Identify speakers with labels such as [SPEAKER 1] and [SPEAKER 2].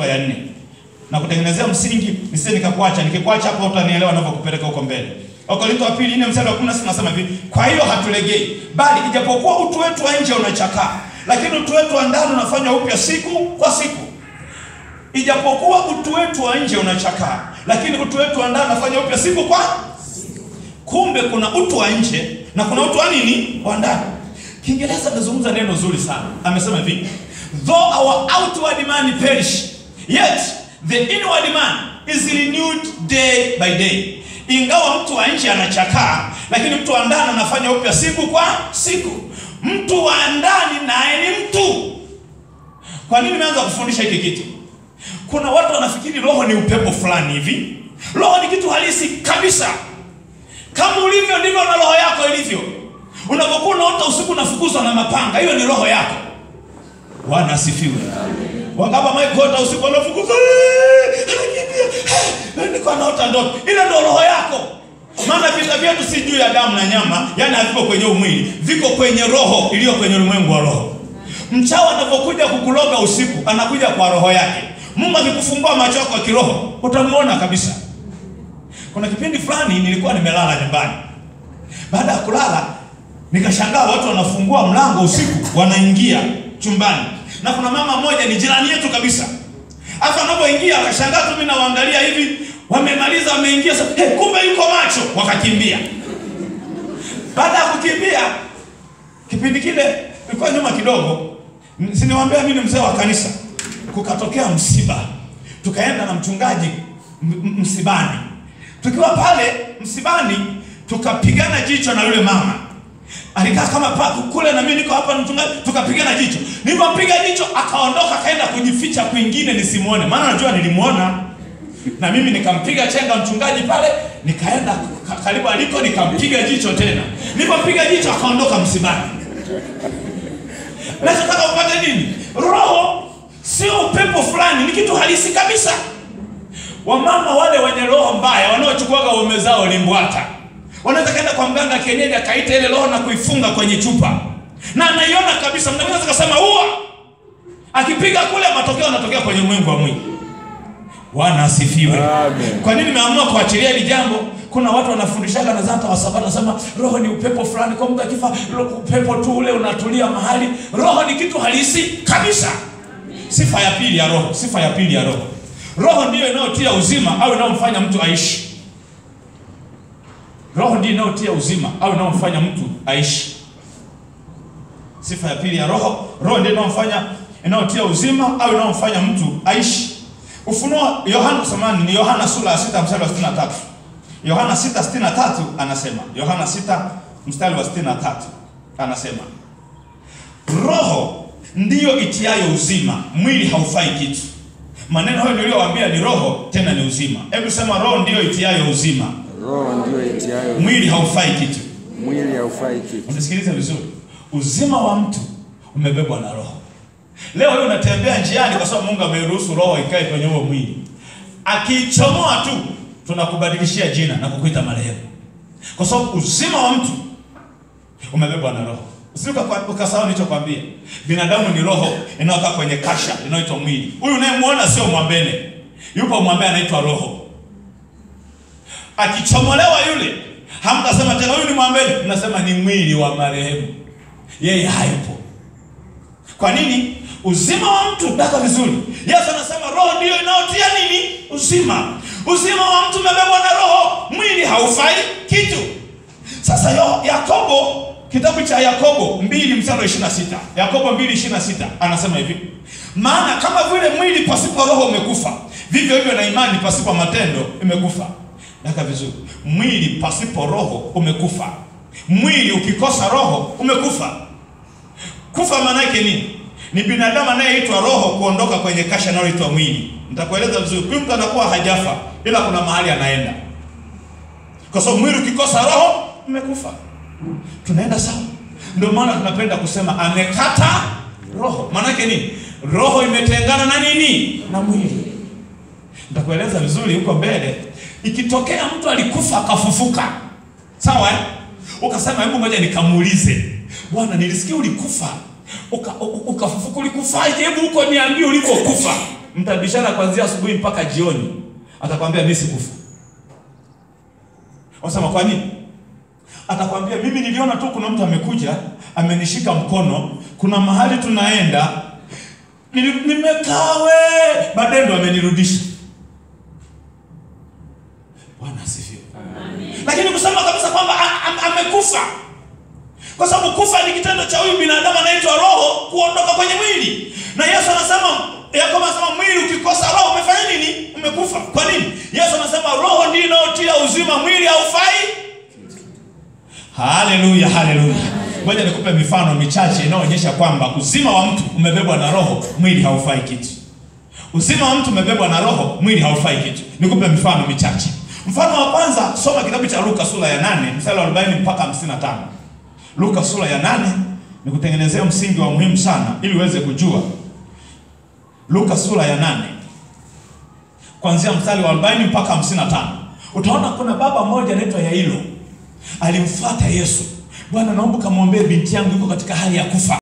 [SPEAKER 1] ya 4. Na kutengenezea msingi nisije nikakuacha, nikikuacha hapo utanielewa ninapokupeleka huko mbele. Wakorintho wa 2:4 nasema hivi, kwa hiyo hatulegei, bali ijapokuwa utu wetu wa nje unachakaa, lakini utu wetu wa ndani unafanywa upya siku kwa siku. Ijapokuwa utu wetu wa nje unachakaa, lakini utu wetu wa ndani unafanywa upya siku kwa siku. Kumbe kuna utu wa nje na kuna utu wa nini? Wa ndani. Kiingereza anazungumza neno zuri sana. Amesema hivi, though our outward man perish, yet the inward man is renewed day by day. Ingawa mtu wa nje anachakaa, lakini mtu wa ndani anafanya upya siku kwa siku. Mtu wa ndani naye ni mtu. Kwa nini nimeanza kufundisha hiki kitu? Kuna watu wanafikiri roho ni upepo fulani hivi. Roho ni kitu halisi kabisa. Kama ulivyo ndivyo na roho yako ilivyo. Unapokuwa unaota usiku unafukuzwa na mapanga, hiyo ni roho yako. Bwana asifiwe. Wangaba maikota usiku unafukuzwa, nilikuwa naota ndoto. Ile ndio roho yako. Maana vita vyetu si juu ya damu na nyama, yani haviko kwenye mwili, viko kwenye roho iliyo kwenye ulimwengu wa roho. Mchawi anapokuja kukuloga usiku, anakuja kwa roho yake. Mungu akikufungua macho yako ya kiroho, utamuona kabisa. Kuna kipindi fulani nilikuwa nimelala nyumbani. Baada ya kulala, nikashangaa watu wanafungua mlango usiku, wanaingia chumbani. Na kuna mama mmoja ni jirani yetu kabisa. Hata anapoingia akashangaa tu, mimi nawaangalia hivi, wamemaliza wameingia, kumbe yuko macho, wakakimbia. Baada ya kukimbia, kipindi kile nilikuwa nyuma kidogo, siniwaambia mimi ni mzee wa kanisa. Kukatokea msiba. Tukaenda na mchungaji msibani. Tukiwa pale msibani, tukapigana jicho na yule mama. Alikaa kama paku kule na mimi niko hapa na mchungaji, tukapigana jicho. Nilipompiga jicho akaondoka, kaenda kujificha kwingine nisimuone. Maana najua nilimuona. Na mimi nikampiga chenga mchungaji pale, nikaenda karibu aliko nikampiga jicho tena. Nilipompiga jicho akaondoka msibani. Nataka upate nini? Roho sio upepo fulani, ni kitu halisi kabisa. Wamama wale wenye roho mbaya wanaochukuaga waume zao limbwata, wanaweza kaenda kwa mganga kienyeji akaita ile roho na kuifunga kwenye chupa. Na anaiona kabisa, mnaweza kusema ua. Akipiga kule matokeo yanatokea kwenye ulimwengu wa mwili. Bwana asifiwe. Amen. Kwa nini nimeamua kuachilia hili jambo? Kuna watu wanafundishaga na zata wa Sabato nasema roho ni upepo fulani, kwa mtu akifa upepo tu ule unatulia mahali. Roho ni kitu halisi kabisa. Sifa ya pili ya roho, sifa ya pili ya roho. Roho ndiyo inayotia uzima au inayomfanya mtu aishi. Roho ndiyo inayotia uzima au inayomfanya mtu aishi. Sifa ya pili ya roho, roho ndiyo inayotia uzima au inayomfanya mtu aishi. Ufunuo ni Yohana sura ya 6 mstari wa 63. Yohana 6:63 anasema, Yohana 6 mstari wa 63 anasema, roho ndiyo itiayo uzima, mwili haufai kitu. Maneno hayo niliyowaambia ni roho tena ni uzima. Hebu sema, roho ndiyo itiayo uzima.
[SPEAKER 2] Roho ndiyo itiayo,
[SPEAKER 1] mwili haufai kitu.
[SPEAKER 2] Mwili haufai kitu.
[SPEAKER 1] Unisikilize vizuri. Uzima wa mtu umebebwa na roho. Leo wewe unatembea njiani kwa sababu Mungu ameruhusu roho ikae kwenye huo mwili. Akichomoa tu tunakubadilishia jina na kukuita marehemu. Kwa sababu uzima wa mtu umebebwa na roho. Ukasahau nilichokwambia. Binadamu ni roho inayokaa kwenye kasha inayoitwa mwili. Huyu unayemuona sio mwambene. Yupo mwambene anaitwa roho. Akichomolewa yule, hamtasema tena huyu ni mwambene, mnasema ni mwili wa marehemu. Yeye hayupo. Kwa nini? Uzima wa mtu ndaka vizuri. Yesu anasema roho ndiyo inayotia nini? Uzima. Uzima wa mtu umebebwa na roho, mwili haufai kitu. Sasa Yakobo, kitabu cha Yakobo 2 mstari wa 26. Yakobo 2:26 anasema hivi, maana kama vile mwili pasipo roho umekufa, vivyo hivyo na imani pasipo matendo imekufa. Ndaka vizuri. Mwili pasipo roho umekufa. Mwili ukikosa roho umekufa. Kufa maana yake nini? Ni binadamu anayeitwa roho kuondoka kwenye kasha linaloitwa mwili. Nitakueleza vizuri. Huyu mtu anakuwa hajafa, ila kuna mahali anaenda. Kwa sababu mwili ukikosa roho umekufa. Tunaenda sawa. Ndio maana tunapenda kusema amekata roho. Maana yake nini? Roho imetengana na nini? Na mwili. Nitakueleza vizuri huko mbele. Ikitokea mtu alikufa akafufuka, sawa ukasema hebu ngoja nikamuulize, Bwana nilisikia ulikufa ukafufuka, ulikufaje? Hebu uko niambie ulikokufa. mtabishana kuanzia asubuhi mpaka jioni, atakwambia mimi sikufa. Wasema kwa nini? Atakwambia mimi niliona tu kuna mtu amekuja, amenishika mkono, kuna mahali tunaenda, nimekaa baadaye ndo amenirudisha. Bwana asifiwe. Amen. Lakini kusema kabisa kwamba amekufa, kwa sababu kufa ni kitendo cha huyu binadamu anaitwa roho kuondoka kwenye mwili. Na Yesu anasema, Yakobo anasema mwili ukikosa roho umefanya nini? Umekufa. Kwa nini? Yesu anasema roho ndiyo inayotia uzima, mwili haufai. Haleluya, haleluya. Ngoja nikupe mifano michache inayoonyesha kwamba uzima wa mtu umebebwa na roho, mwili haufai kitu. Uzima wa mtu umebebwa na roho, mwili haufai kitu. Nikupe mifano michache. Mfano wa kwanza, soma kitabu cha Luka sura ya 8 mstari wa 40 mpaka 55. Luka sura ya 8 nikutengenezea msingi wa muhimu sana ili uweze kujua. Luka sura ya 8 kuanzia mstari wa 40 mpaka 55. Utaona kuna baba mmoja anaitwa Yairo. Alimfuata Yesu. Bwana, naomba kamwombee binti yangu yuko katika hali ya kufa.